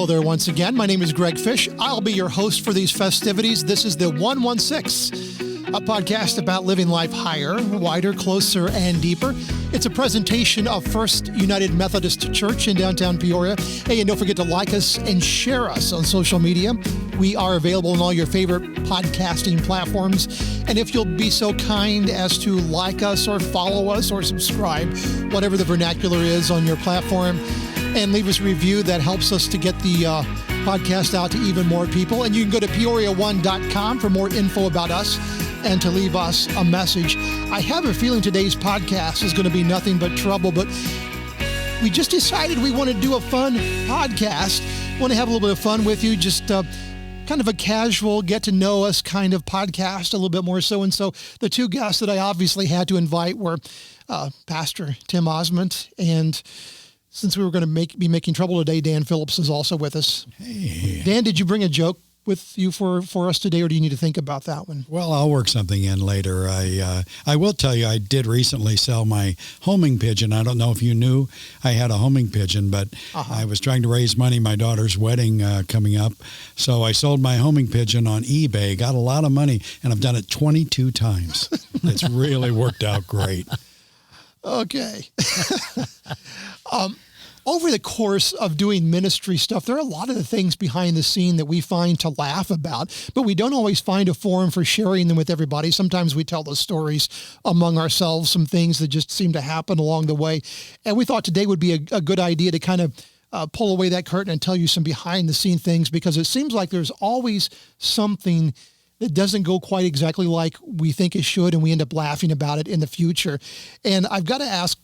Hello there once again. My name is Greg Fish. I'll be your host for these festivities. This is the 116, a podcast about living life higher, wider, closer, and deeper. It's a presentation of First United Methodist Church in downtown Peoria. Hey, and don't forget to like us and share us on social media. We are available on all your favorite podcasting platforms. And if you'll be so kind as to like us or follow us or subscribe, whatever the vernacular is on your platform, and leave us a review, that helps us to get the podcast out to even more people. And you can go to peoria1.com for more info about us and to leave us a message. I have a feeling today's podcast is going to be nothing but trouble, but we just decided we want to do a fun podcast. Want to have a little bit of fun with you, just kind of a casual get to know us kind of podcast, a little bit more so. And so the two guests that I obviously had to invite were Pastor Tim Osmond, and since we were going to be making trouble today, Dan Phillips is also with us. Hey. Dan, did you bring a joke with you for us today, or do you need to think about that one? Well, I'll work something in later. I will tell you, I did recently sell my homing pigeon. I don't know if you knew I had a homing pigeon, but I was trying to raise money. My daughter's wedding coming up. So I sold my homing pigeon on eBay, got a lot of money, and I've done it 22 times. It's really worked out great. Okay. Over the course of doing ministry stuff, there are a lot of the things behind the scene that we find to laugh about, but we don't always find a forum for sharing them with everybody. Sometimes we tell those stories among ourselves, some things that just seem to happen along the way. And we thought today would be a good idea to kind of pull away that curtain and tell you some behind the scene things, because it seems like there's always something that doesn't go quite exactly like we think it should, and we end up laughing about it in the future. And I've got to ask,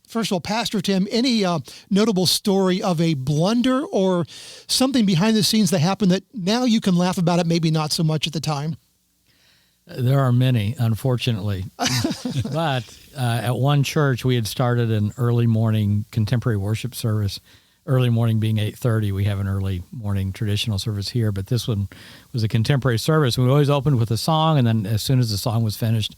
first of all, Pastor Tim, any notable story of a blunder or something behind the scenes that happened that now you can laugh about it, maybe not so much at the time? There are many, unfortunately. But at one church, we had started an early morning contemporary worship service. Early morning being 8:30, we have an early morning traditional service here, but this one was a contemporary service. We always opened with a song, and then as soon as the song was finished,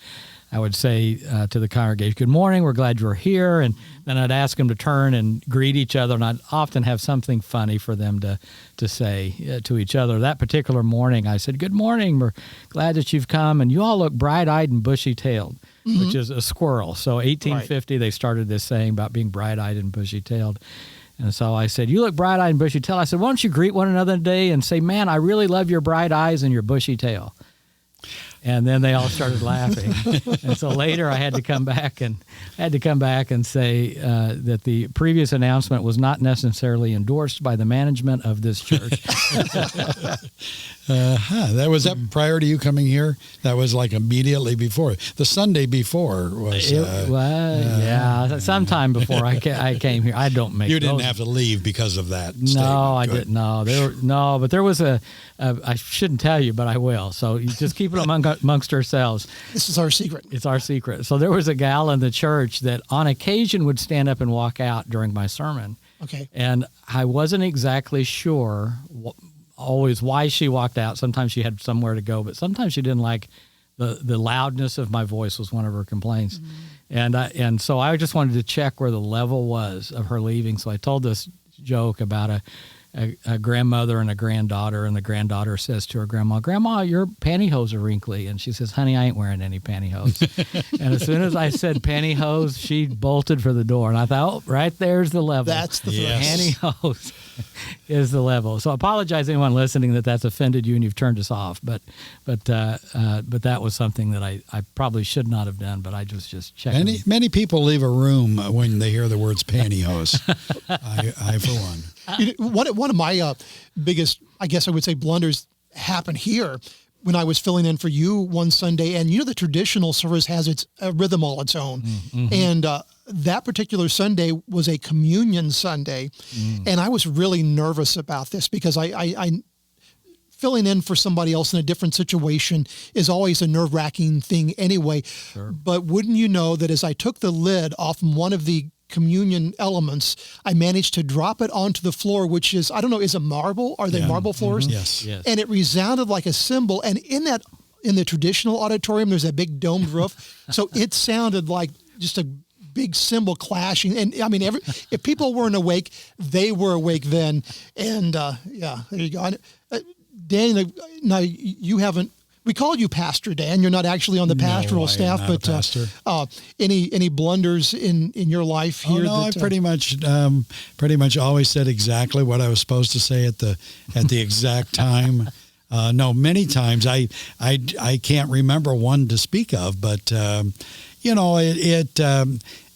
I would say to the congregation, "Good morning, we're glad you're here," and then I'd ask them to turn and greet each other, and I'd often have something funny for them to say to each other. That particular morning, I said, "Good morning, we're glad that you've come, and you all look bright-eyed and bushy-tailed," which is a squirrel. So 1850, They started this saying about being bright-eyed and bushy-tailed. And so I said, "You look bright-eyed and bushy-tailed." I said, "Why don't you greet one another today and say, 'Man, I really love your bright eyes and your bushy tail.'" And then they all started laughing. And so later I had to come back and say that the previous announcement was not necessarily endorsed by the management of this church. Was that prior to you coming here? That was like immediately before. The Sunday before was. Sometime before I came here. I don't make. You didn't have to leave because of that. No, I didn't. No, but there was I shouldn't tell you, but I will. So you just keep it amongst ourselves. This is our secret. It's our secret. So there was a gal in the church that on occasion would stand up and walk out during my sermon. Okay. And I wasn't exactly sure always why she walked out. Sometimes she had somewhere to go, but sometimes she didn't like the loudness of my voice was one of her complaints. Mm-hmm. And so I just wanted to check where the level was of her leaving. So I told this joke about a grandmother and a granddaughter, and the granddaughter says to her grandma, "Grandma, your pantyhose are wrinkly." And she says, "Honey, I ain't wearing any pantyhose." And as soon as I said pantyhose, she bolted for the door. And I thought, oh, right there's the level. That's the pantyhose is the level. So I apologize to anyone listening that's offended you and you've turned us off. But that was something that I probably should not have done, but I was just checking. Many people leave a room when they hear the words pantyhose. I for one. One of my biggest, I guess I would say, blunders happened here when I was filling in for you one Sunday. And the traditional service has its rhythm all its own. Mm-hmm. And that particular Sunday was a communion Sunday. And I was really nervous about this because I filling in for somebody else in a different situation is always a nerve-wracking thing anyway. Sure. But wouldn't you know that as I took the lid off one of the communion elements, I managed to drop it onto the floor, which is, I don't know, is it marble? Are they marble floors? Mm-hmm. Yes. And it resounded like a cymbal. And in the traditional auditorium, there's a big domed roof. So it sounded like just a big cymbal clashing. And I mean, if people weren't awake, they were awake then. And there you go. Dan, now you haven't, we call you Pastor Dan. You're not actually on the pastoral staff, but any blunders in your life here? I pretty much always said exactly what I was supposed to say at the exact time. No, many times I can't remember one to speak of, but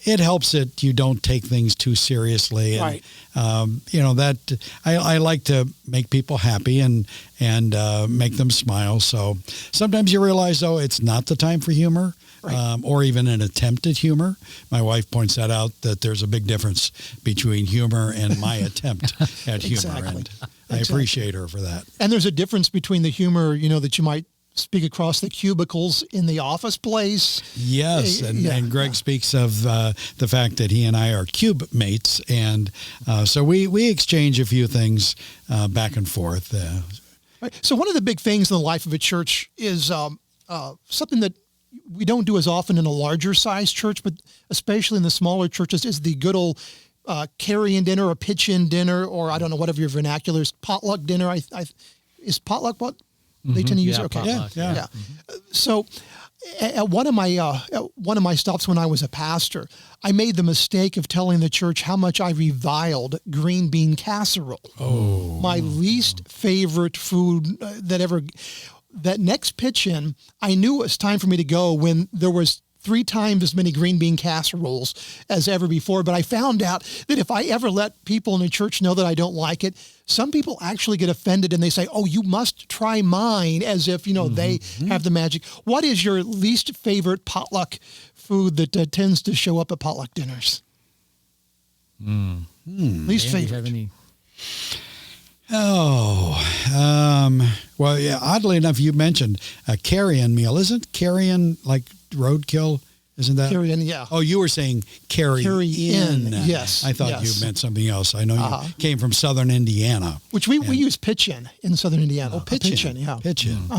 it helps that you don't take things too seriously. And, right. That I like to make people happy and make them smile. So sometimes you realize, though, it's not the time for humor. Right. Or even an attempt at humor. My wife points that out, that there's a big difference between humor and my attempt at humor. And I appreciate her for that. And there's a difference between the humor, that you might speak across the cubicles in the office place. Yes, and Greg speaks of the fact that he and I are cube mates, and so we exchange a few things back and forth. Right. So one of the big things in the life of a church is something that we don't do as often in a larger size church, but especially in the smaller churches, is the good old carry-in dinner or pitch-in dinner, or I don't know, whatever your vernacular is, potluck dinner. Is potluck what they tend to use? Okay. Potluck, yeah. So at one of my stops when I was a pastor, I made the mistake of telling the church how much I reviled green bean casserole. Oh. My least favorite food that next pitch-in, I knew it was time for me to go when there was 3 times as many green bean casseroles as ever before. But I found out that if I ever let people in the church know that I don't like it, some people actually get offended and they say, "Oh, you must try mine," as if, they have the magic. What is your least favorite potluck food that tends to show up at potluck dinners? Least favorite. Do you have any? Well, yeah, oddly enough, you mentioned a carry-in meal. Isn't carry-in like roadkill? Isn't that? Carry-in, yeah. Oh, you were saying carry-in. Yes. I thought you meant something else. I know you came from southern Indiana. Which we use pitch-in southern Indiana. Oh, pitch-in. Yeah. Pitch-in.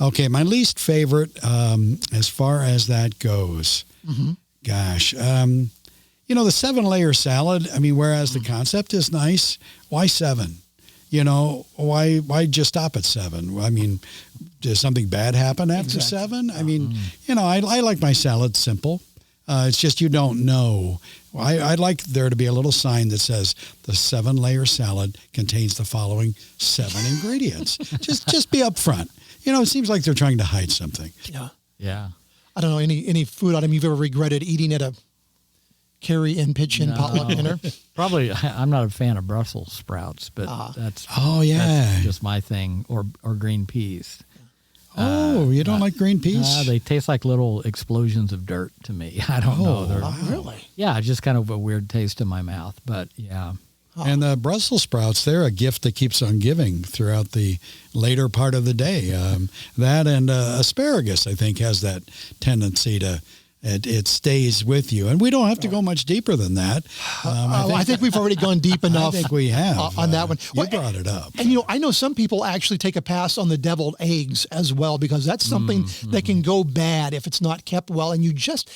Okay, my least favorite as far as that goes, gosh, the 7-layer salad, I mean, whereas the concept is nice, why 7? Why just stop at 7? I mean, does something bad happen after 7? I mean, I like my salad simple. It's just you don't know. I'd like there to be a little sign that says the 7-layer salad contains the following 7 ingredients. Just be upfront. It seems like they're trying to hide something. Yeah. I don't know, any food item you've ever regretted eating at a carry-in pitch-in potluck dinner? Probably, I'm not a fan of Brussels sprouts, but that's just my thing, or green peas. You don't like green peas? They taste like little explosions of dirt to me. I don't know. Really? Yeah, just kind of a weird taste in my mouth, but yeah. And the Brussels sprouts, they're a gift that keeps on giving throughout the later part of the day. That and asparagus, I think, has that tendency to it stays with you. And we don't have to go much deeper than that. I think we've already gone deep enough. I think we have. On that one. You brought it up. And, I know some people actually take a pass on the deviled eggs as well, because that's something that can go bad if it's not kept well. And you just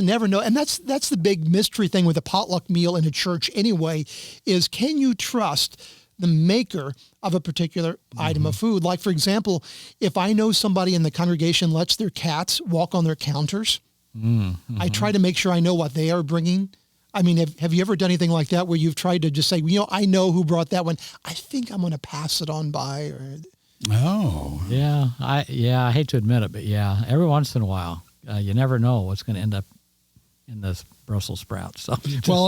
never know. And that's the big mystery thing with a potluck meal in a church anyway, is can you trust the maker of a particular item of food? Like, for example, if I know somebody in the congregation lets their cats walk on their counters, I try to make sure I know what they are bringing. I mean, have you ever done anything like that where you've tried to just say, I know who brought that one. I think I'm going to pass it on by. Yeah. I hate to admit it, but yeah, every once in a while, you never know what's going to end up in this Brussels sprouts. So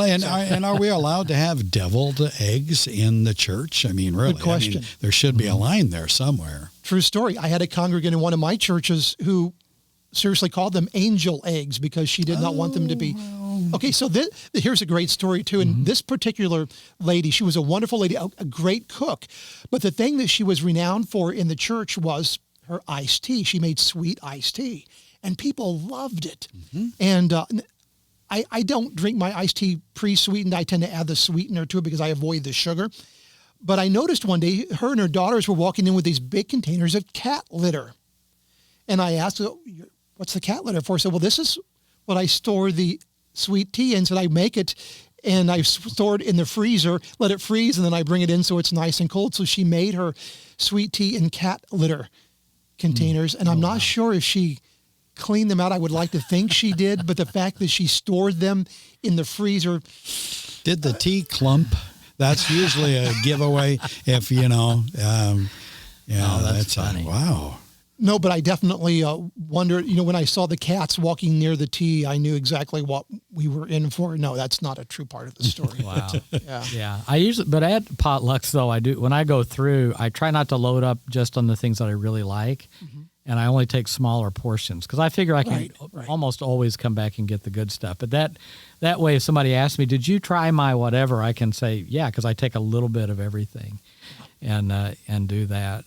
and are we allowed to have deviled eggs in the church? I mean, really? Good question. There should be a line there somewhere. True story. I had a congregant in one of my churches who seriously called them angel eggs because she did not want them to be. Okay, so here's a great story too. And this particular lady, she was a wonderful lady, a great cook. But the thing that she was renowned for in the church was her iced tea. She made sweet iced tea, and people loved it. And I don't drink my iced tea pre-sweetened. I tend to add the sweetener to it because I avoid the sugar. But I noticed one day her and her daughters were walking in with these big containers of cat litter. And I asked her, "What's the cat litter for?" I said, "Well, this is what I store the sweet tea and said, I make it and I store it in the freezer, let it freeze, and then I bring it in so it's nice and cold. So she made her sweet tea in cat litter containers. And I'm not sure if she cleaned them out. I would like to think she did, but the fact that she stored them in the freezer. Did the tea clump? That's usually a giveaway if, that's funny. Wow. No, but I definitely wondered, when I saw the cats walking near the tea, I knew exactly what we were in for. No, that's not a true part of the story. Wow. Yeah. But at potlucks though, I do, when I go through, I try not to load up just on the things that I really like. Mm-hmm. And I only take smaller portions because I figure I can almost always come back and get the good stuff. But that way, if somebody asks me, did you try my whatever, I can say, yeah, because I take a little bit of everything and do that.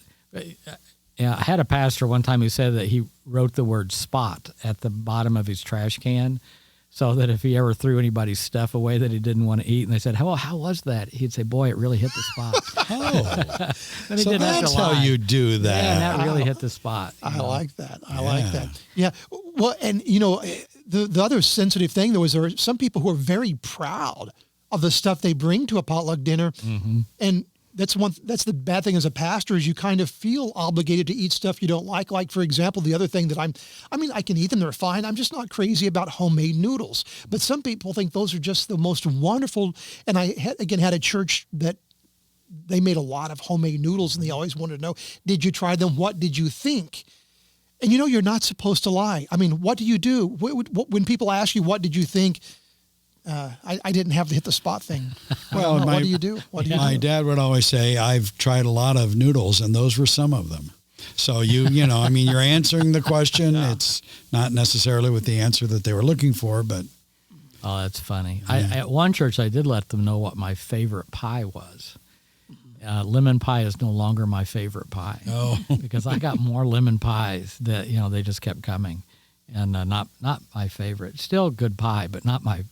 Yeah, I had a pastor one time who said that he wrote the word spot at the bottom of his trash can so that if he ever threw anybody's stuff away that he didn't want to eat, and they said, how was that? He'd say, boy, it really hit the spot. So that's how you do that. Yeah, and that really hit the spot. I like that. I like that. Yeah. Well, and, the other sensitive thing, though, is there are some people who are very proud of the stuff they bring to a potluck dinner. Mm-hmm. And that's the bad thing as a pastor is you kind of feel obligated to eat stuff you don't like. Like, for example, the other thing that I can eat them, they're fine. I'm just not crazy about homemade noodles. But some people think those are just the most wonderful. And I had a church that they made a lot of homemade noodles and they always wanted to know, did you try them? What did you think? And you're not supposed to lie. I mean, what do you do? When people ask you, what did you think? I didn't have the hit the spot thing. Well, what do you do? My dad would always say, I've tried a lot of noodles, and those were some of them. So you're answering the question. Yeah. It's not necessarily with the answer that they were looking for, but. Oh, that's funny. Yeah. At one church, I did let them know what my favorite pie was. Lemon pie is no longer my favorite pie. Oh. Because I got more lemon pies that, they just kept coming. And not my favorite. Still good pie, but not my.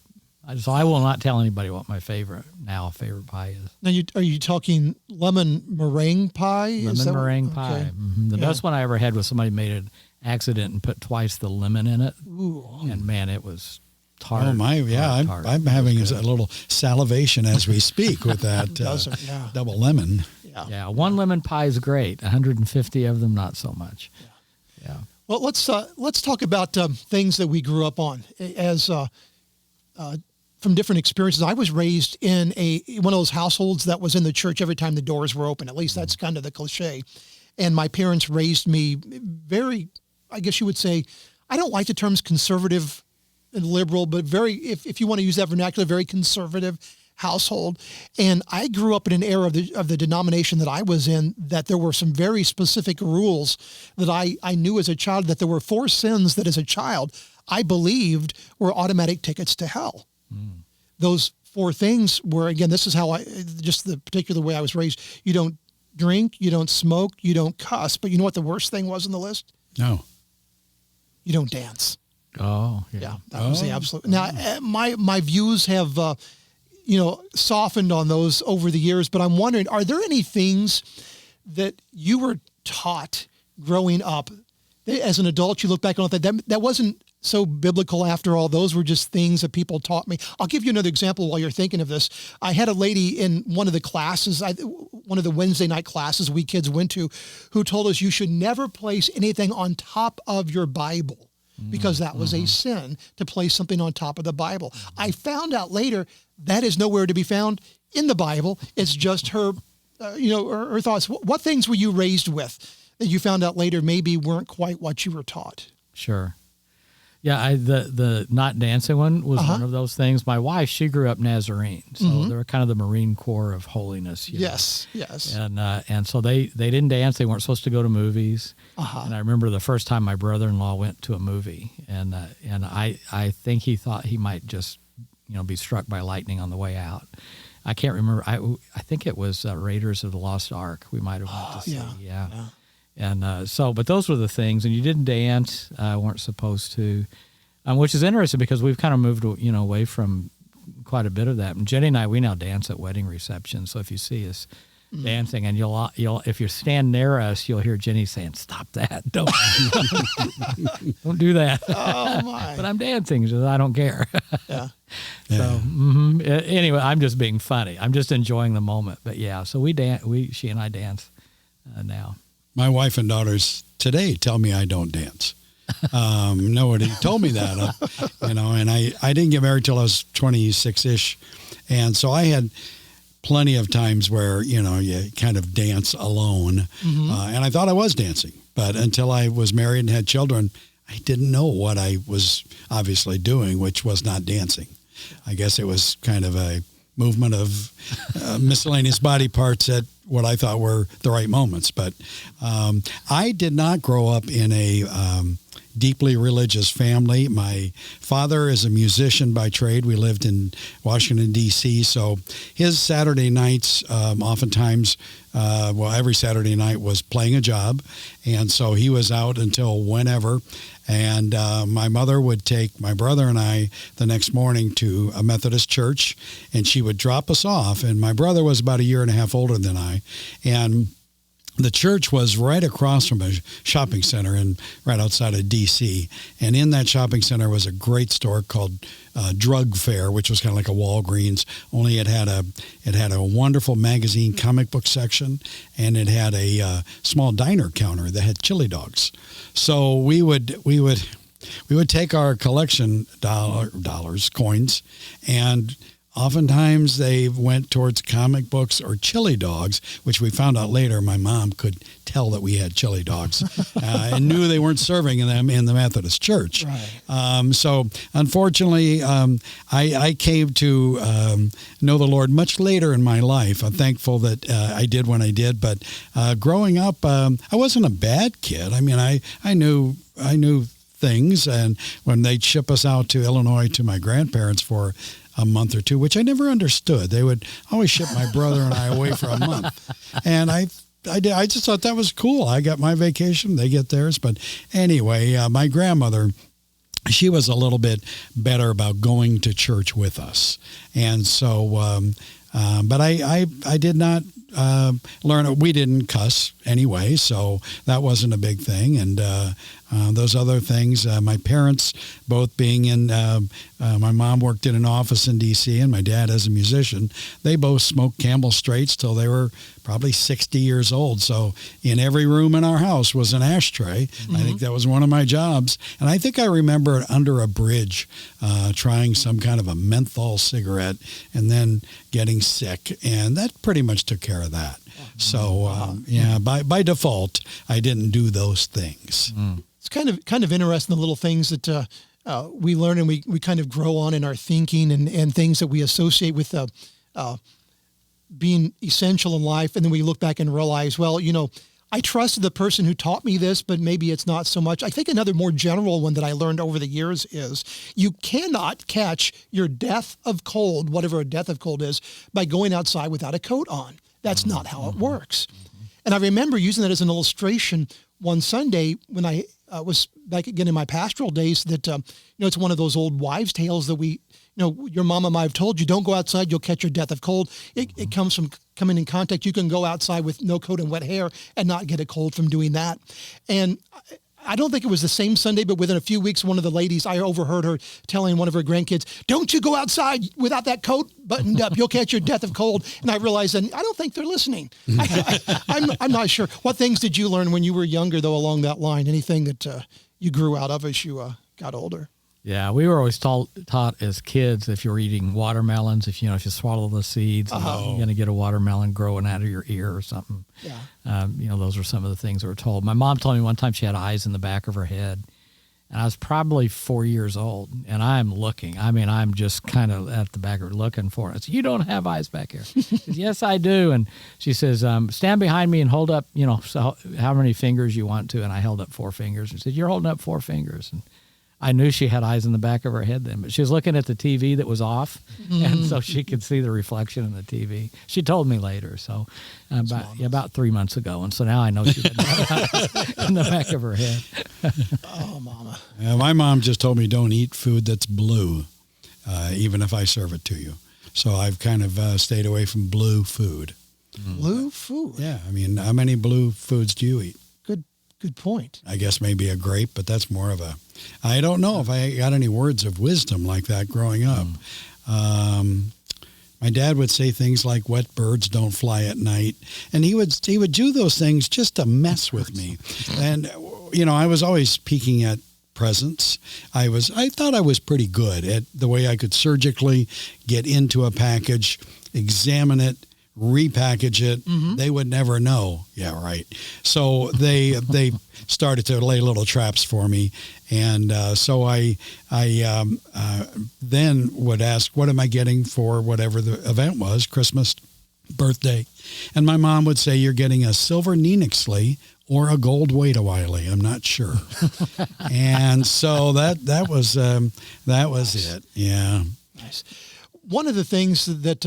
So I will not tell anybody what my favorite pie is. Now, are you talking lemon meringue pie? Lemon meringue pie. Okay. Mm-hmm. The best one I ever had was somebody made an accident and put twice the lemon in it. Ooh. And man, it was tart. Oh my, yeah. Tart. I'm having a little salivation as we speak with that double lemon. Yeah. One lemon pie is great. 150 of them, not so much. Yeah. Well, let's talk about things that we grew up on as from different experiences. I was raised in one of those households that was in the church every time the doors were open. At least that's kind of the cliche. And my parents raised me very, I guess you would say, I don't like the terms conservative and liberal, but very, if you want to use that vernacular, very conservative household. And I grew up in an era of the denomination that I was in, that there were some very specific rules that I knew as a child, that there were 4 sins that as a child I believed were automatic tickets to hell. Mm. Those 4 things were, again, this is how just the particular way I was raised. You don't drink, you don't smoke, you don't cuss. But you know what the worst thing was on the list? No. You don't dance. Oh, yeah. That was the absolute. Now, my views have, softened on those over the years. But I'm wondering, are there any things that you were taught growing up as an adult, you look back on it, that wasn't so biblical after all? Those were just things that people taught me. I'll give you another example while you're thinking of this. I had a lady in one of the classes, one of the Wednesday night classes we kids went to, who told us you should never place anything on top of your Bible, because that was a sin to place something on top of the Bible. I found out later that is nowhere to be found in the Bible. It's just her thoughts. What things were you raised with that you found out later maybe weren't quite what you were taught? Sure. Yeah, the not dancing one was one of those things. My wife, she grew up Nazarene, so they were kind of the Marine Corps of holiness. Yes. And so they didn't dance. They weren't supposed to go to movies. And I remember the first time my brother-in-law went to a movie, and I think he thought he might just be struck by lightning on the way out. I can't remember. I think it was Raiders of the Lost Ark. We might have went to see. Yeah. And but those were the things. And you didn't dance, weren't supposed to, which is interesting because we've kind of moved, away from quite a bit of that. And Jenny and I, we now dance at wedding receptions. So if you see us dancing, and you'll if you stand near us, you'll hear Jenny saying, "Stop that! Don't don't do that." Oh my! But I'm dancing, she says, I don't care. Yeah. So anyway, I'm just being funny. I'm just enjoying the moment. But yeah, so she and I dance now. My wife and daughters today tell me I don't dance. Nobody told me that, and I didn't get married till I was 26-ish. And so I had plenty of times where, you kind of dance alone. And I thought I was dancing, but until I was married and had children, I didn't know what I was obviously doing, which was not dancing. I guess it was kind of a movement of miscellaneous body parts at what I thought were the right moments. But I did not grow up in a deeply religious family. My father is a musician by trade. We lived in Washington, D.C., so his Saturday nights oftentimes, every Saturday night was playing a job, and so he was out until whenever. And my mother would take my brother and I the next morning to a Methodist church, and she would drop us off. And my brother was about a year and a half older than I, and the church was right across from a shopping center and right outside of D.C. And in that shopping center was a great store called Drug Fair, which was kind of like a Walgreens, only it had a wonderful magazine comic book section, and it had a small diner counter that had chili dogs. So we would take our collection coins, and oftentimes they went towards comic books or chili dogs, which we found out later my mom could tell that we had chili dogs and knew they weren't serving them in the Methodist church. Right. So unfortunately, I came to know the Lord much later in my life. I'm thankful that I did when I did, but growing up, I wasn't a bad kid. I mean, I knew things, and when they'd ship us out to Illinois to my grandparents for a month or two, which I never understood. They would always ship my brother and I away for a month. And I just thought that was cool. I got my vacation, they get theirs. But anyway, my grandmother, she was a little bit better about going to church with us. And so, but I did not learn. We didn't cuss anyway, so that wasn't a big thing. And those other things, my parents both being in, my mom worked in an office in D.C. and my dad as a musician. They both smoked Camel Straights till they were probably 60 years old. So in every room in our house was an ashtray. I think that was one of my jobs. And I think I remember under a bridge trying some kind of a menthol cigarette and then getting sick. And that pretty much took care of that. So, by default, I didn't do those things. It's kind of interesting, the little things that we learn and we kind of grow on in our thinking and things that we associate with being essential in life. And then we look back and realize, well, I trusted the person who taught me this, but maybe it's not so much. I think another more general one that I learned over the years is you cannot catch your death of cold, whatever a death of cold is, by going outside without a coat on. That's not how it works. And I remember using that as an illustration one Sunday when I was back again in my pastoral days that, it's one of those old wives' tales that your mama might have told you, don't go outside, you'll catch your death of cold. It comes from coming in contact. You can go outside with no coat and wet hair and not get a cold from doing that. And I don't think it was the same Sunday, but within a few weeks, one of the ladies, I overheard her telling one of her grandkids, don't you go outside without that coat buttoned up. You'll catch your death of cold. And I realized, and I don't think they're listening. I'm not sure. What things did you learn when you were younger, though, along that line? Anything that you grew out of as you got older? Yeah, we were always taught as kids, if you're eating watermelons, if you swallow the seeds, you're going to get a watermelon growing out of your ear or something. Yeah. Those were some of the things we were told. My mom told me one time she had eyes in the back of her head, and I was probably 4 years old, and I'm looking. I mean, I'm just kind of at the back of her looking for it. I said, you don't have eyes back here. She says, yes, I do. And she says, stand behind me and hold up, so how many fingers you want to. And I held up 4 fingers. And she said, you're holding up 4 fingers. And I knew she had eyes in the back of her head then, but she was looking at the TV that was off, and so she could see the reflection in the TV. She told me later, so about 3 months ago, and so now I know she had eyes in the back of her head. Oh, Mama. My mom just told me don't eat food that's blue, even if I serve it to you. So I've kind of stayed away from blue food. Blue food. Yeah, I mean, how many blue foods do you eat? Good point. I guess maybe a grape, but that's more of a, I don't know if I got any words of wisdom like that growing up. My dad would say things like wet birds don't fly at night. And he would do those things just to mess with me. And, I was always peeking at presents. I thought I was pretty good at the way I could surgically get into a package, examine it, repackage it. They would never know. Yeah, right. So they started to lay little traps for me, and so I then would ask, "What am I getting for whatever the event was, Christmas, birthday?" And my mom would say, "You're getting a silver Neenixley or a gold Wait-A-Whiley. I'm not sure." And so that was it. Yeah. Nice. One of the things that,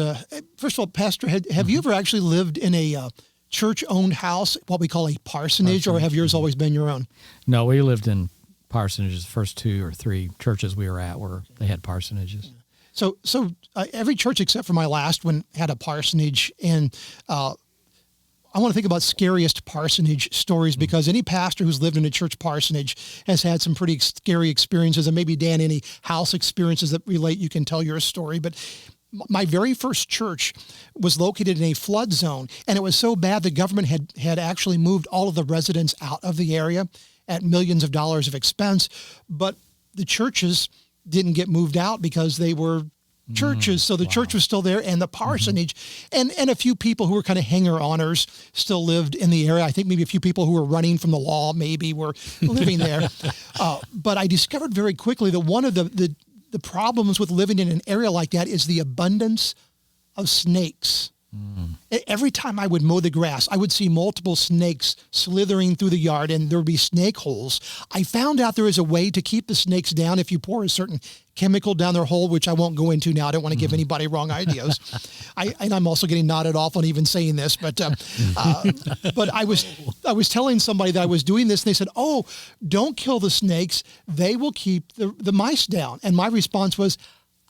first of all, Pastor, have you ever actually lived in a church-owned house, what we call a parsonage, or have yours always been your own? No, we lived in parsonages. The first 2 or 3 churches we were at they had parsonages. So every church except for my last one had a parsonage, and I want to think about scariest parsonage stories, because any pastor who's lived in a church parsonage has had some pretty scary experiences. And maybe, Dan, any house experiences that relate, you can tell your story. But my very first church was located in a flood zone, and it was so bad the government had actually moved all of the residents out of the area at millions of dollars of expense. But the churches didn't get moved out because they were churches. So the church was still there, and the parsonage and a few people who were kind of hanger-oners still lived in the area. I think maybe a few people who were running from the law maybe were living there. But I discovered very quickly that one of the problems with living in an area like that is the abundance of snakes. Every time I would mow the grass, I would see multiple snakes slithering through the yard, and there would be snake holes. I found out there is a way to keep the snakes down if you pour a certain chemical down their hole, which I won't go into now. I don't want to give anybody wrong ideas. And I'm also getting nodded off on even saying this, but I was telling somebody that I was doing this, and they said, "Oh, don't kill the snakes. They will keep the mice down." And my response was,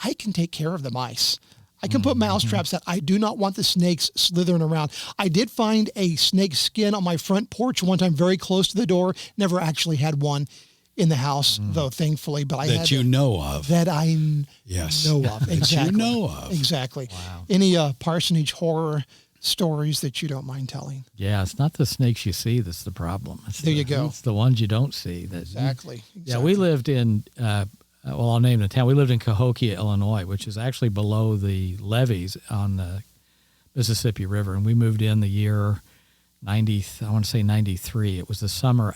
"I can take care of the mice. I can put mouse traps out. I do not want the snakes slithering around." I did find a snake skin on my front porch one time, very close to the door. Never actually had one in the house, though, thankfully. But I had that you know of. That I yes. know of. Exactly. That you know of. Exactly. Wow. Any parsonage horror stories that you don't mind telling? Yeah, it's not the snakes you see that's the problem. There you go. It's the ones you don't see. Exactly. Yeah, we lived in... I'll name the town. We lived in Cahokia, Illinois, which is actually below the levees on the Mississippi River. And we moved in the year 93. It was the summer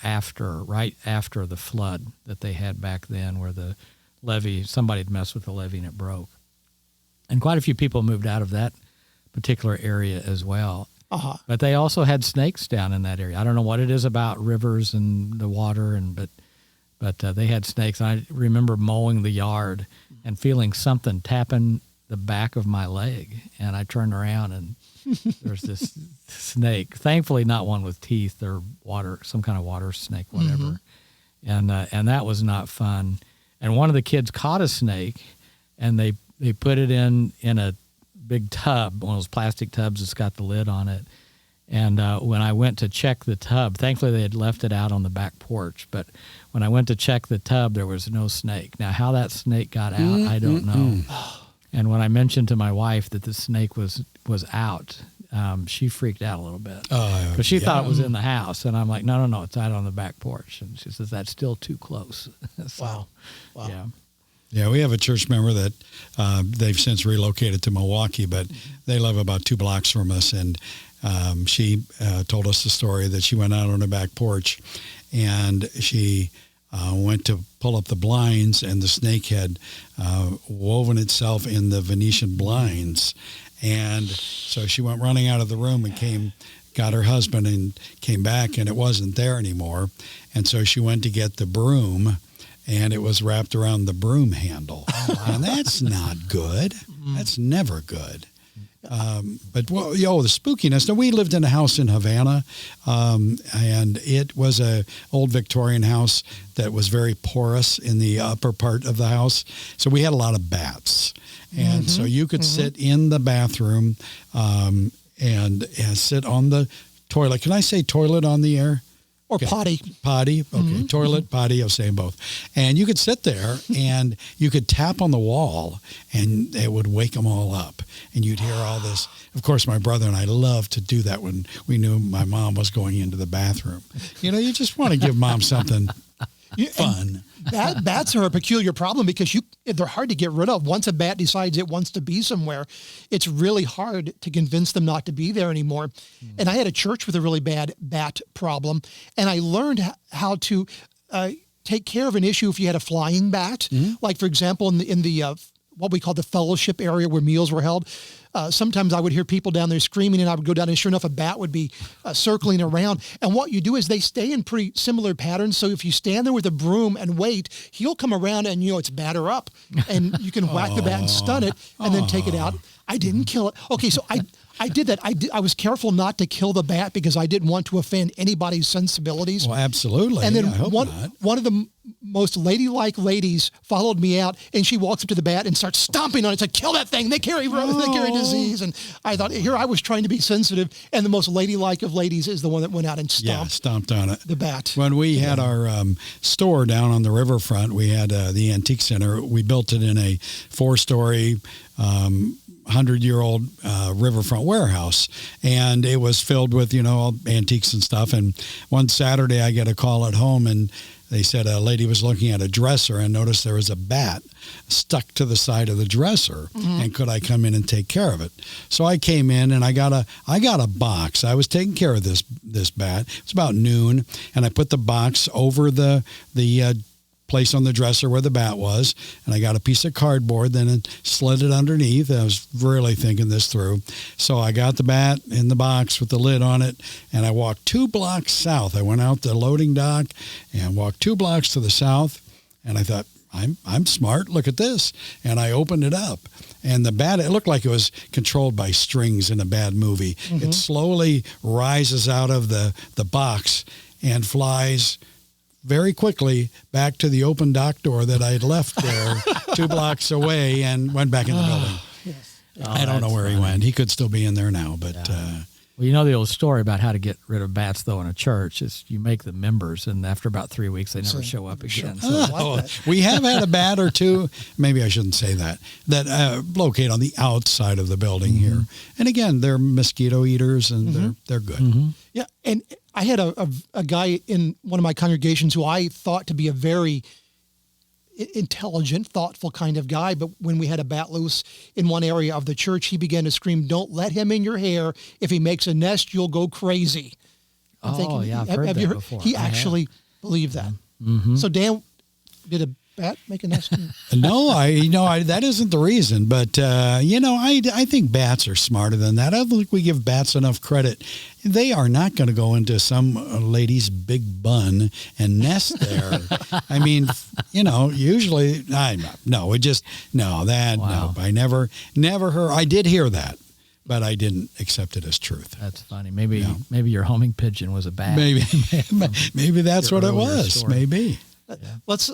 right after the flood that they had back then, where the levee, somebody had messed with the levee and it broke. And quite a few people moved out of that particular area as well. But they also had snakes down in that area. I don't know what it is about rivers and the water, but they had snakes. I remember mowing the yard and feeling something tapping the back of my leg. And I turned around, and there's this snake. Thankfully, not one with teeth or some kind of water snake, whatever. And that was not fun. And one of the kids caught a snake, and they put it in a big tub, one of those plastic tubs that's got the lid on it. And when I went to check the tub, thankfully they had left it out on the back porch, but when I went to check the tub, there was no snake. Now, how that snake got out, I don't know. And when I mentioned to my wife that the snake was out, she freaked out a little bit. Because she thought it was in the house. And I'm like, no, it's out on the back porch. And she says, that's still too close. So, Wow. Yeah. Yeah, we have a church member that they've since relocated to Milwaukee, but they live about 2 blocks from us. And she told us the story that she went out on her back porch, and she went to pull up the blinds, and the snake had woven itself in the Venetian blinds. And so she went running out of the room and got her husband and came back, and it wasn't there anymore. And so she went to get the broom, and it was wrapped around the broom handle. And that's not good. That's never good. But the spookiness. Now, we lived in a house in Havana, and it was a old Victorian house that was very porous in the upper part of the house. So we had a lot of bats. And so you could sit in the bathroom and sit on the toilet. Can I say toilet on the air? Or potty. Potty. Okay. Toilet, potty. I was saying both. And you could sit there and you could tap on the wall and it would wake them all up. And you'd hear all this. Of course, my brother and I loved to do that when we knew my mom was going into the bathroom. You just want to give mom something fun. Bats are a peculiar problem because they're hard to get rid of. Once a bat decides it wants to be somewhere, it's really hard to convince them not to be there anymore. And I had a church with a really bad bat problem, and I learned how to take care of an issue if you had a flying bat. Like, for example, in the what we call the fellowship area where meals were held. Sometimes I would hear people down there screaming, and I would go down, and sure enough, a bat would be circling around. And what you do is they stay in pretty similar patterns. So if you stand there with a broom and wait, he'll come around and, it's batter up. And you can whack the bat and stun it and then take it out. I didn't kill it. Okay, so I did that. I was careful not to kill the bat because I didn't want to offend anybody's sensibilities. Well, absolutely. And then I hope not. one of the most ladylike ladies followed me out, and she walks up to the bat and starts stomping on it. Said, "Kill that thing! They carry disease." And I thought, here I was trying to be sensitive, and the most ladylike of ladies is the one that went out and stomped on it. The bat. When we had our store down on the riverfront, we had the antique center. We built it in a 4-story. 100-year-old riverfront warehouse, and it was filled with all antiques and stuff. And one Saturday I get a call at home, and they said a lady was looking at a dresser and noticed there was a bat stuck to the side of the dresser, and could I come in and take care of it? So I came in and I got a box. I was taking care of this bat. It's about noon, and I put the box over the place on the dresser where the bat was, and I got a piece of cardboard, then slid it underneath. I was really thinking this through. So I got the bat in the box with the lid on it, and I walked 2 blocks south. I went out the loading dock and walked 2 blocks to the south, and I thought, I'm smart. Look at this. And I opened it up, and the bat, it looked like it was controlled by strings in a bad movie. It slowly rises out of the box and flies very quickly back to the open dock door that I had left there 2 blocks away, and went back in the building. Yes. I don't know where he went. He could still be in there now, but... Well, you know the old story about how to get rid of bats, though, in a church is you make them members, and after about 3 weeks, they never show up again. So we have had a bat or two, maybe I shouldn't say that locate on the outside of the building here. And again, they're mosquito eaters, and they're good. Yeah, and I had a guy in one of my congregations who I thought to be a very intelligent, thoughtful kind of guy, but when we had a bat loose in one area of the church, he began to scream, "Don't let him in your hair. If he makes a nest, you'll go crazy." I've heard that before. He actually believed that. So Dan, did a bat make a nest? No, that isn't the reason, but I think bats are smarter than that. I don't think we give bats enough credit. They are not going to go into some lady's big bun and nest there. I mean, usually, I never heard. I did hear that, but I didn't accept it as truth. That's funny. Maybe your homing pigeon was a bat. Maybe that's what it was. Story. Maybe. Yeah. Let's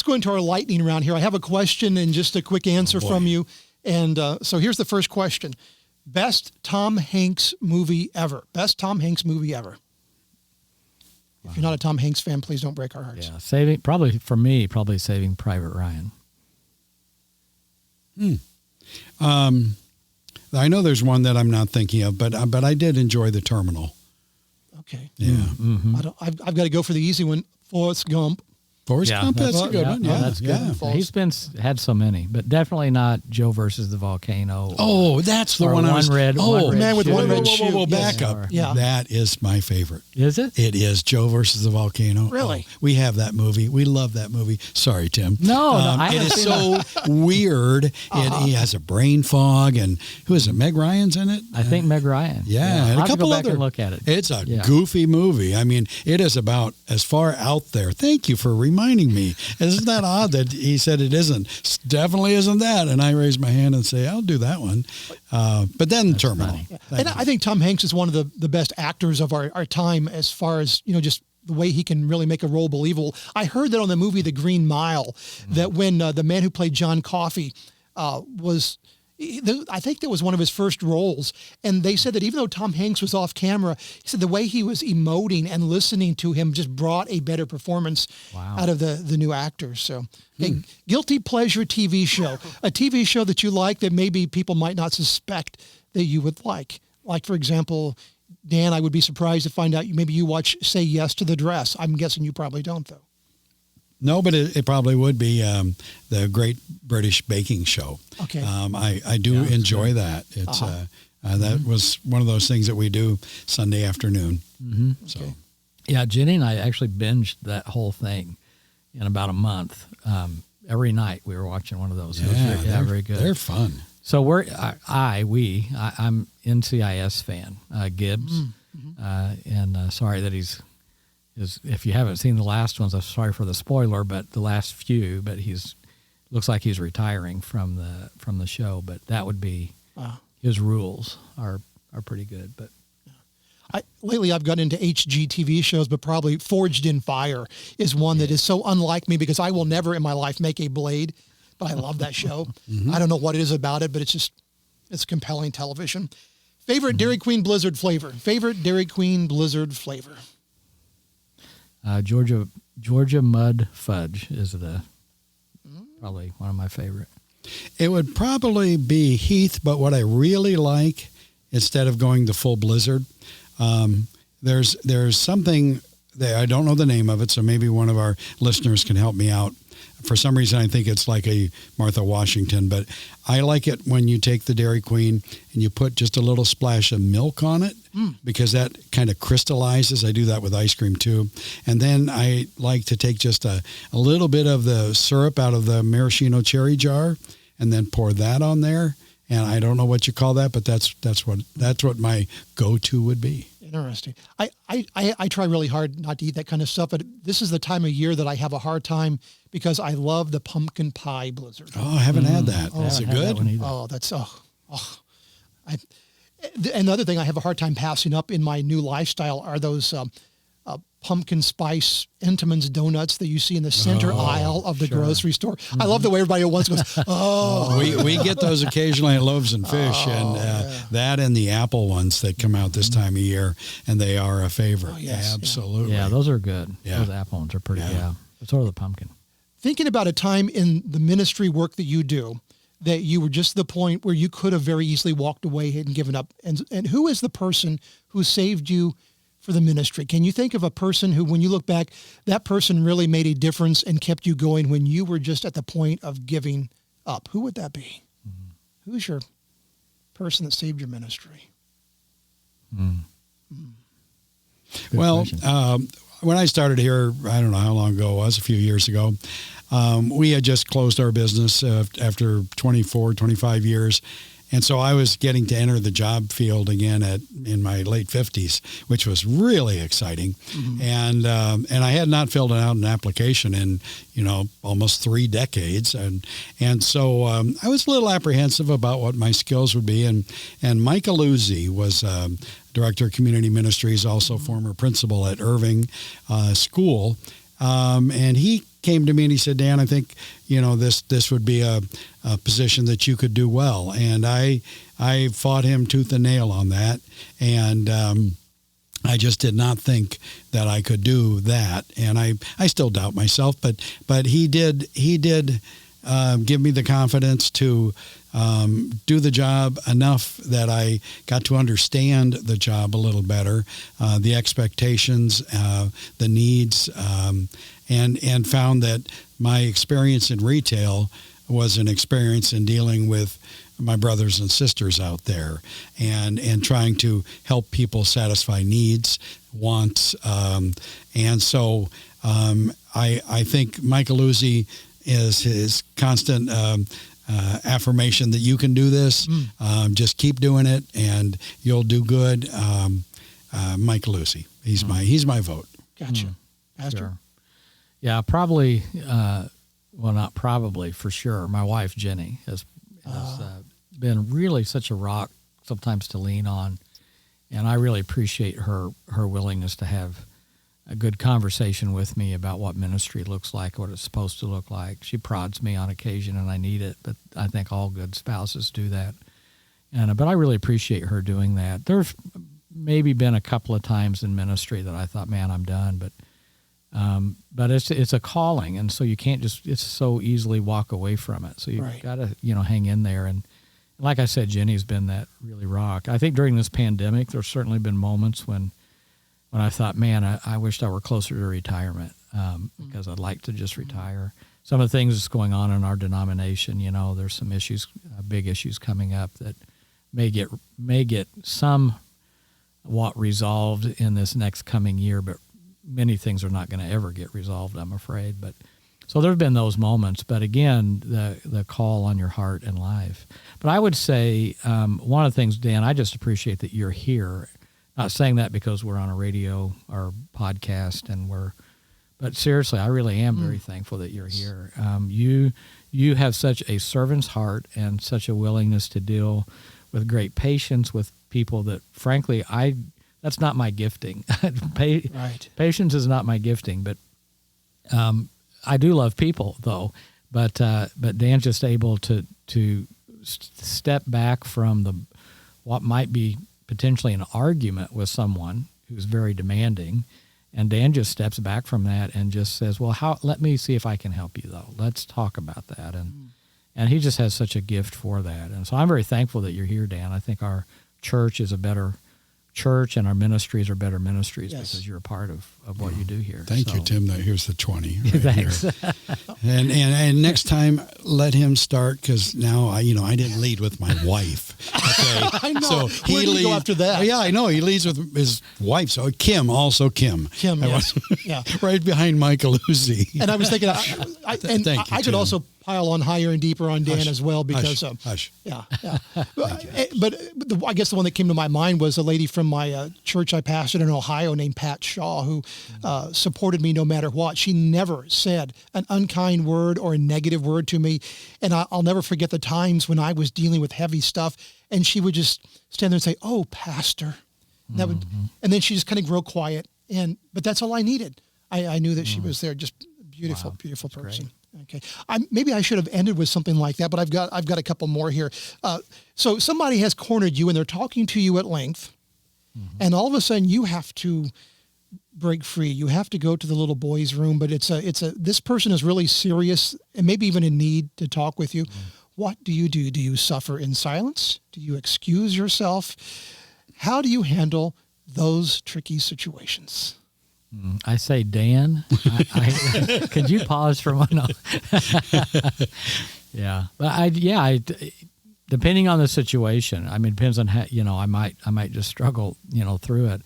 go into our lightning round here. I have a question and just a quick answer from you. And so here's the first question. Best Tom Hanks movie ever. Best Tom Hanks movie ever. If you're not a Tom Hanks fan, please don't break our hearts. Yeah, Saving Private Ryan. I know there's one that I'm not thinking of, but I did enjoy The Terminal. Okay. Yeah. I've got to go for the easy one. Forrest Gump. Forrest Gump, that's a good one. Yeah, that's good. Yeah. He's had so many, but definitely not Joe versus the Volcano. Oh, that's the one I was... Man with one red shoe. Whoa, back up. Yeah. That is my favorite. Is it? It is Joe versus the Volcano. Really? Oh, we have that movie. We love that movie. Sorry, Tim. No, it is so weird. He has a brain fog, and who is it? Meg Ryan's in it? I think Meg Ryan. Yeah, and I'll a couple go back other... and look at it. It's a goofy movie. I mean, it is about as far out there. Thank you for reminding me. Isn't that odd that he said it isn't? Definitely isn't that. And I raise my hand and say, I'll do that one. But then that's Terminal. Yeah. And I think Tom Hanks is one of the best actors of our time as far as, just the way he can really make a role believable. I heard that on the movie The Green Mile, that when the man who played John Coffey was I think that was one of his first roles. And they said that even though Tom Hanks was off camera, he said the way he was emoting and listening to him just brought a better performance out of the new actors. So a guilty pleasure TV show, a TV show that you like that maybe people might not suspect that you would like. Like, for example, Dan, I would be surprised to find out maybe you watch Say Yes to the Dress. I'm guessing you probably don't, though. No, but it probably would be the Great British Baking Show. Okay. I do enjoy that. It's that was one of those things that we do Sunday afternoon. Mm-hmm. So, okay. Yeah, Jenny and I actually binged that whole thing in about a month. Every night we were watching one of those. Yeah, very good. They're fun. So I'm NCIS fan, Gibbs, and sorry that if you haven't seen the last ones, I'm sorry for the spoiler, but the last few, but looks like he's retiring from the show, but that would be his rules are pretty good. But lately I've gotten into HGTV shows, but probably Forged in Fire is one that is so unlike me because I will never in my life make a blade, but I love that show. I don't know what it is about it, but it's compelling television. Favorite Dairy Queen Blizzard flavor? Favorite Dairy Queen Blizzard flavor? Georgia Mud Fudge is probably one of my favorite. It would probably be Heath, but what I really like, instead of going the full Blizzard, there's something that I don't know the name of it, so maybe one of our listeners can help me out. For some reason, I think it's like a Martha Washington, but I like it when you take the Dairy Queen and you put just a little splash of milk on it because that kind of crystallizes. I do that with ice cream too. And then I like to take just a little bit of the syrup out of the maraschino cherry jar and then pour that on there. And I don't know what you call that, but that's what my go-to would be. Interesting. I try really hard not to eat that kind of stuff, but this is the time of year that I have a hard time because I love the pumpkin pie Blizzard. Oh, I haven't had that. Is it good? Another thing I have a hard time passing up in my new lifestyle are those pumpkin spice Entenmann's donuts that you see in the center aisle of the grocery store. I love the way everybody at once goes, We get those occasionally at Loaves and Fish, that and the apple ones that come out this time of year, and they are a favorite. Oh, yes, absolutely. Yeah, those are good. Yeah. Those apple ones are pretty good. So are the pumpkin. Thinking about a time in the ministry work that you do that you were just to the point where you could have very easily walked away and given up, and who is the person who saved you for the ministry? Can you think of a person who, when you look back, that person really made a difference and kept you going when you were just at the point of giving up? Who would that be? Mm-hmm. Who's your person that saved your ministry? Well, when I started here, I don't know how long ago it was, a few years ago, we had just closed our business after 24, 25 years. And so I was getting to enter the job field again in my late 50s, which was really exciting. And I had not filled out an application in, almost 3 decades. And so I was a little apprehensive about what my skills would be. And Mike Aluzzi was Director of Community Ministries, also former principal at Irving School. And he came to me and he said, Dan, I think, this would be a position that you could do well. And I fought him tooth and nail on that. And I just did not think that I could do that. And I still doubt myself, but he did give me the confidence to do the job enough that I got to understand the job a little better, the expectations, the needs, and found that my experience in retail was an experience in dealing with my brothers and sisters out there and trying to help people satisfy needs, wants. And so I think Mike Aluzzi is his constant affirmation that you can do this. Just keep doing it and you'll do good. Mike Aluzzi, he's my vote. Gotcha. Pastor? Sure. Yeah, probably, well, not probably, for sure. My wife, Jenny, has been really such a rock sometimes to lean on. And I really appreciate her willingness to have a good conversation with me about what ministry looks like, what it's supposed to look like. She prods me on occasion, and I need it, but I think all good spouses do that. But I really appreciate her doing that. There's maybe been a couple of times in ministry that I thought, man, I'm done, but it's a calling, and so you can't just so easily walk away from it. So you've got to hang in there. And like I said, Jenny's been that really rock. I think during this pandemic, there's certainly been moments when I thought, man, I wished I were closer to retirement because I'd like to just retire. Some of the things that's going on in our denomination, there's some issues, big issues coming up that may get somewhat resolved in this next coming year, but many things are not going to ever get resolved, I'm afraid. But so there have been those moments. But again, the call on your heart and life. But I would say one of the things, Dan, I just appreciate that you're here. Not saying that because we're on a radio or podcast but seriously, I really am very thankful that you're here. You have such a servant's heart and such a willingness to deal with great patience with people that, frankly, that's not my gifting. Patience is not my gifting, but I do love people, though. But Dan's just able to step back from what might be potentially an argument with someone who's very demanding, and Dan just steps back from that and just says, well, let me see if I can help you, though. Let's talk about that. And he just has such a gift for that. And so I'm very thankful that you're here, Dan. I think our church is a better church and our ministries are better ministries because you're a part of what you do here. Thank you, Tim. Here's the 20 right Thanks. Here. And next time, let him start, because now I didn't lead with my wife. Okay, I know. So Where do you go after that? Yeah, I know. He leads with his wife. So Kim, yes. Yeah. Right behind Michael Uzi. And I was thinking, I could also pile on higher and deeper on Dan as well because yeah. But I guess the one that came to my mind was a lady from my church I pastored in Ohio named Pat Shaw, who supported me no matter what. She never said an unkind word or a negative word to me, and I'll never forget the times when I was dealing with heavy stuff, and she would just stand there and say, "Oh, Pastor," and then she just kind of grow quiet, but that's all I needed. I knew that she was there. Just beautiful person. Great. Okay, maybe I should have ended with something like that, but I've got a couple more here. So somebody has cornered you, and they're talking to you at length, and all of a sudden you have to break free. You have to go to the little boy's room, but this person is really serious and maybe even in need to talk with you. What do you do? Do you suffer in silence? Do you excuse yourself? How do you handle those tricky situations? I say, Dan, could you pause for one? Yeah, but depending on the situation. I mean, it depends on how, I might just struggle, through it.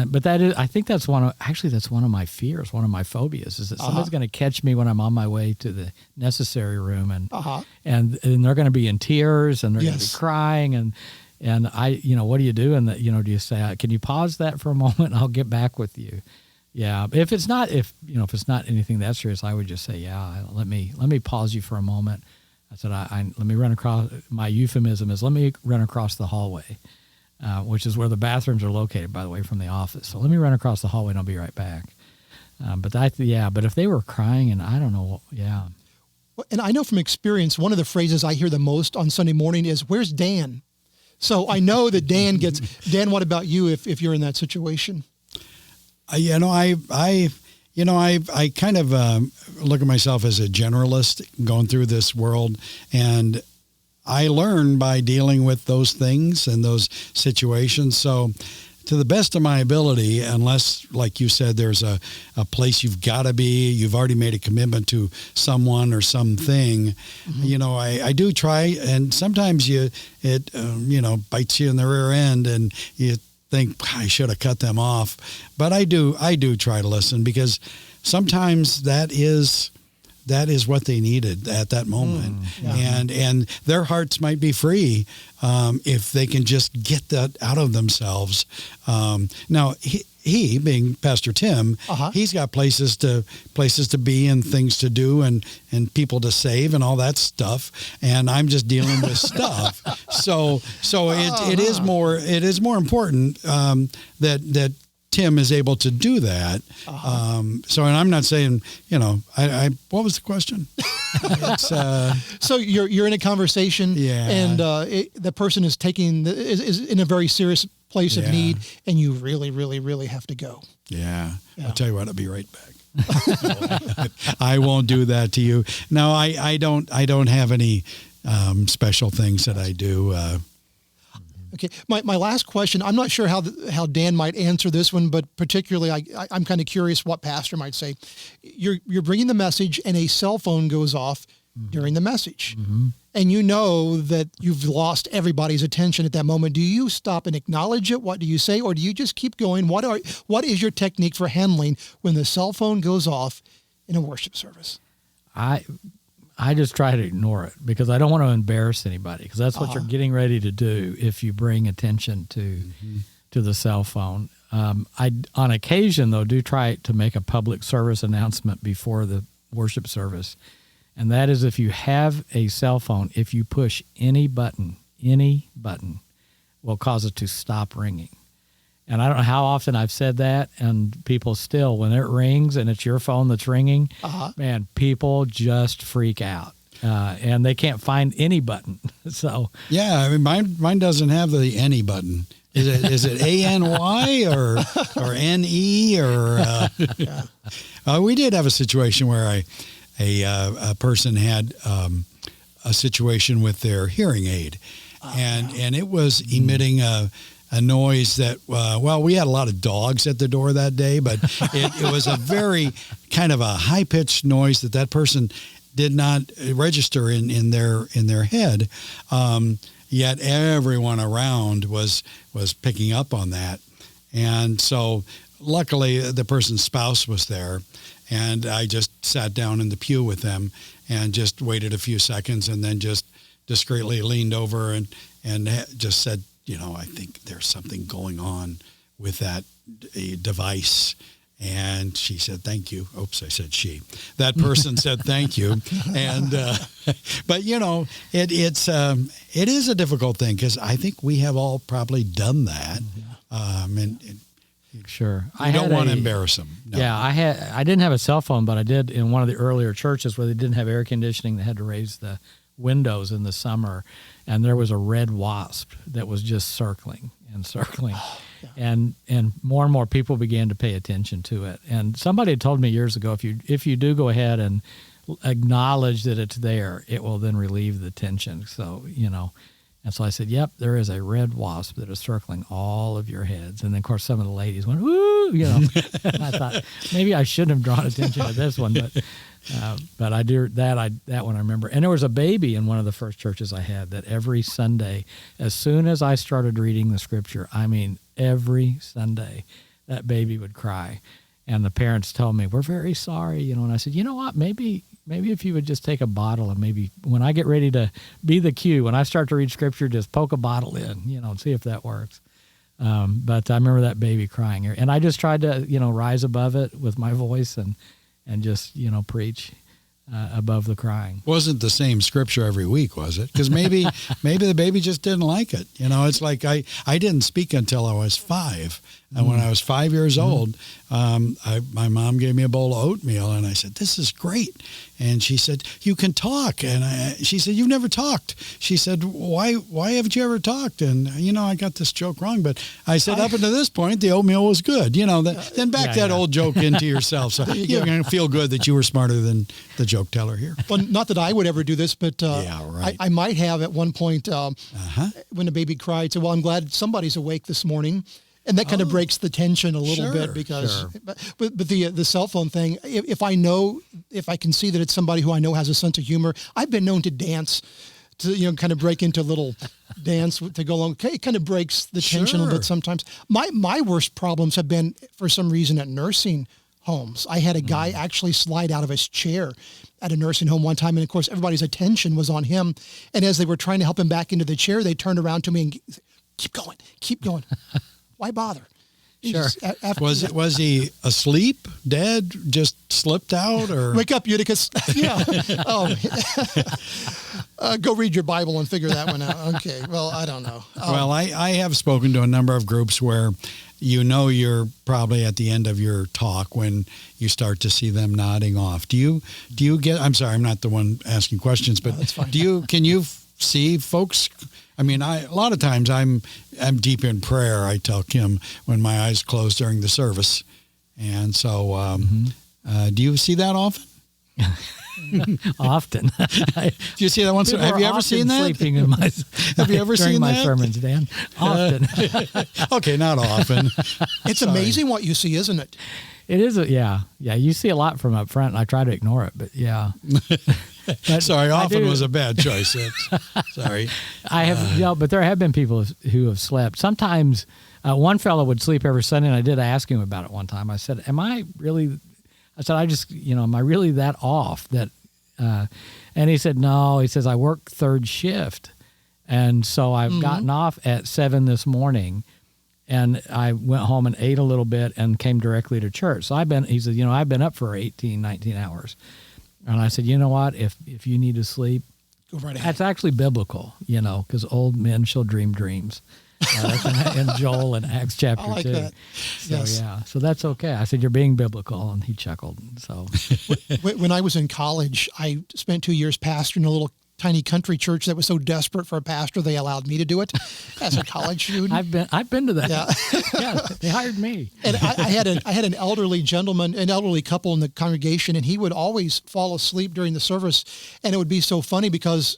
But I think that's one of my fears, one of my phobias, is that somebody's going to catch me when I'm on my way to the necessary room, and they're going to be in tears and they're going to be crying and I, what do you do? And do you say, can you pause that for a moment? I'll get back with you. Yeah. If it's not anything that serious, I would just say, let me pause you for a moment. I said, let me run across, my euphemism is, let me run across the hallway, which is where the bathrooms are located, by the way, from the office. So let me run across the hallway and I'll be right back. But if they were crying and I don't know, And I know from experience, one of the phrases I hear the most on Sunday morning is, "Where's Dan?" So I know that Dan, what about you if you're in that situation? I kind of look at myself as a generalist going through this world, and I learn by dealing with those things and those situations. So to the best of my ability, unless, like you said, there's a place you've got to be, you've already made a commitment to someone or something, I do try, and sometimes it bites you in the rear end and you think, I should have cut them off. But I do try to listen, because sometimes that is what they needed at that moment. And their hearts might be free if they can just get that out of themselves. Now, he being Pastor Tim, he's got places to be and things to do and people to save and all that stuff. And I'm just dealing with stuff. So it is more important that Tim is able to do that. So, and I'm not saying, I what was the question? So you're in a conversation, and the person is is in a very serious place of need, and you really, really, really have to go. Yeah. I'll tell you what, I'll be right back. I won't do that to you. No, I don't have any special things that I do. Okay. My last question, I'm not sure how Dan might answer this one, but particularly I'm kind of curious what pastor might say. You're bringing the message and a cell phone goes off during the message. Mm-hmm. And you know that you've lost everybody's attention at that moment. Do you stop and acknowledge it? What do you say? Or do you just keep going? What is your technique for handling when the cell phone goes off in a worship service? I just try to ignore it because I don't want to embarrass anybody, because that's what you're getting ready to do if you bring attention to the cell phone. I, on occasion, though, do try to make a public service announcement before the worship service. And that is, if you have a cell phone, if you push any button will cause it to stop ringing. And I don't know how often I've said that, and people still, when it rings and it's your phone that's ringing, man, people just freak out. And they can't find any button. So yeah, I mean, mine doesn't have the any button. Is it ANY or NE or? We did have a situation where a person had a situation with their hearing aid, and it was emitting a noise that, we had a lot of dogs at the door that day, but it was a very kind of a high-pitched noise that person did not register in their head. Yet everyone around was picking up on that. And so luckily the person's spouse was there, and I just sat down in the pew with them and just waited a few seconds and then just discreetly leaned over and just said, I think there's something going on with that device. And she said, thank you. Oops, I said she. That person said, thank you. And, but it is a difficult thing, because I think we have all probably done that. Sure. I don't want to embarrass them. No. Yeah, I didn't have a cell phone, but I did in one of the earlier churches where they didn't have air conditioning. They had to raise the windows in the summer, and there was a red wasp that was just circling and circling. And more and more people began to pay attention to it. And somebody had told me years ago, if you do go ahead and acknowledge that it's there, it will then relieve the tension. So, and so I said, yep, there is a red wasp that is circling all of your heads. And then, of course, some of the ladies went, woo, And I thought, maybe I shouldn't have drawn attention to this one, but I do that one I remember. And there was a baby in one of the first churches I had that every Sunday, as soon as I started reading the scripture, every Sunday, that baby would cry. And the parents told me, we're very sorry, and I said, you know what, maybe if you would just take a bottle and maybe when I get ready to be the cue, when I start to read scripture, just poke a bottle in, and see if that works. But I remember that baby crying, and I just tried to, rise above it with my voice and just, preach above the crying. Wasn't the same scripture every week, was it? Because maybe the baby just didn't like it. It's like I didn't speak until I was 5. And when I was 5 years old, my mom gave me a bowl of oatmeal, and I said, this is great. And she said, you can talk. And she said, you've never talked. She said, why haven't you ever talked? And, I got this joke wrong. But I said, up until this point, the oatmeal was good. Then back that old joke into yourself. So you're going to feel good that you were smarter than the joke teller here. Well, not that I would ever do this, but I might have at one point when the baby cried, say, well, I'm glad somebody's awake this morning. And that kind of breaks the tension a little bit because, but the cell phone thing, if I can see that it's somebody who I know has a sense of humor, I've been known to dance, to, kind of break into a little dance to go along. It kind of breaks the tension a little bit sometimes. My worst problems have been, for some reason, at nursing homes. I had a guy actually slide out of his chair at a nursing home one time. And of course, everybody's attention was on him. And as they were trying to help him back into the chair, they turned around to me and said, keep going. Why bother? Sure. Was he asleep, dead, just slipped out, or wake up, Eutychus? Yeah. Go read your Bible and figure that one out. Okay. Well, I don't know. Well, I have spoken to a number of groups where you know you're probably at the end of your talk when you start to see them nodding off. Do you get, I'm sorry, I'm not the one asking questions, but can you see folks? I mean, a lot of times I'm deep in prayer, I tell Kim, when my eyes close during the service. And so do you see that often? Often. Do you see that once? Have you ever seen that? Sleeping in my, have you ever seen my that? sermons, Dan? Often. Okay, not often. It's amazing what you see, isn't it? It is. Yeah. You see a lot from up front, and I try to ignore it, but yeah. But sorry, often was a bad choice. Sorry. I have, but there have been people who have slept. Sometimes one fellow would sleep every Sunday, and I did ask him about it one time. I said, am I really that off? And he said, no. He says, I work third shift. And so I've gotten off at 7 this morning, and I went home and ate a little bit and came directly to church. So he said, I've been up for 18, 19 hours. And I said, you know what? If you need to sleep, go right ahead. That's actually biblical, because old men shall dream dreams. That's in Joel and Acts chapter 2. I like that. So, yes. yeah. So that's okay. I said, you're being biblical. And he chuckled. So when I was in college, I spent 2 years pastoring a little tiny country church that was so desperate for a pastor, they allowed me to do it as a college student. I've been to that. Yeah. Yeah, they hired me. And I had an elderly gentleman, an elderly couple in the congregation, and he would always fall asleep during the service. And it would be so funny because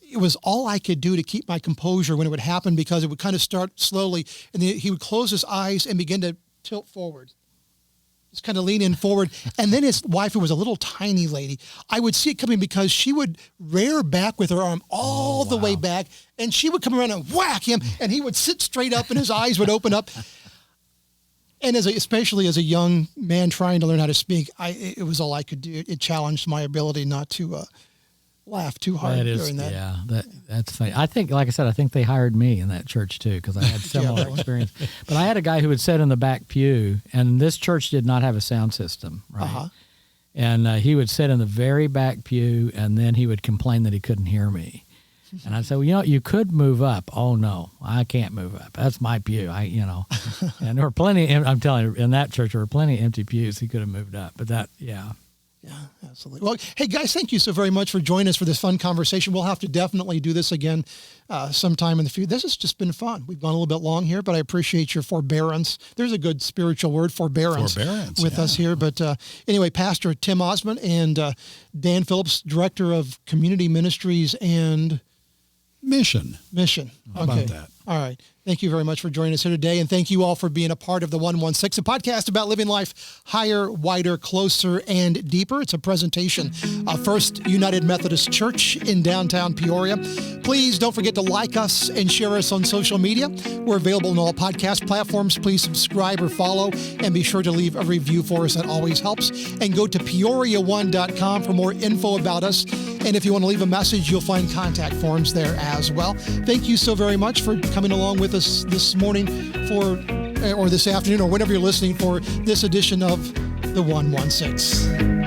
it was all I could do to keep my composure when it would happen, because it would kind of start slowly, and then he would close his eyes and begin to tilt forward. Just kind of lean in forward. And then his wife, who was a little tiny lady, I would see it coming because she would rear back with her arm all the way back, and she would come around and whack him, and he would sit straight up and his eyes would open up. And especially as a young man trying to learn how to speak, it was all I could do. It challenged my ability not to laugh too hard during that. Yeah, that's funny. I think, like I said, I think they hired me in that church too, because I had similar experience. But I had a guy who would sit in the back pew, and this church did not have a sound system, right? Uh-huh. And he would sit in the very back pew, and then he would complain that he couldn't hear me. And I said, well, you could move up. Oh, no, I can't move up. That's my pew. And there were plenty, I'm telling you, in that church, there were plenty of empty pews. He could have moved up. But yeah, absolutely. Well, hey, guys, thank you so very much for joining us for this fun conversation. We'll have to definitely do this again sometime in the future. This has just been fun. We've gone a little bit long here, but I appreciate your forbearance. There's a good spiritual word, forbearance with us here. But anyway, Pastor Tim Osmond and Dan Phillips, Director of Community Ministries and Mission. How about that? All right. Thank you very much for joining us here today. And thank you all for being a part of the 116, a podcast about living life higher, wider, closer, and deeper. It's a presentation of First United Methodist Church in downtown Peoria. Please don't forget to like us and share us on social media. We're available on all podcast platforms. Please subscribe or follow, and be sure to leave a review for us. That always helps. And go to peoria1.com for more info about us. And if you want to leave a message, you'll find contact forms there as well. Thank you so very much for coming along with us this morning or this afternoon, or whenever you're listening for this edition of the 116.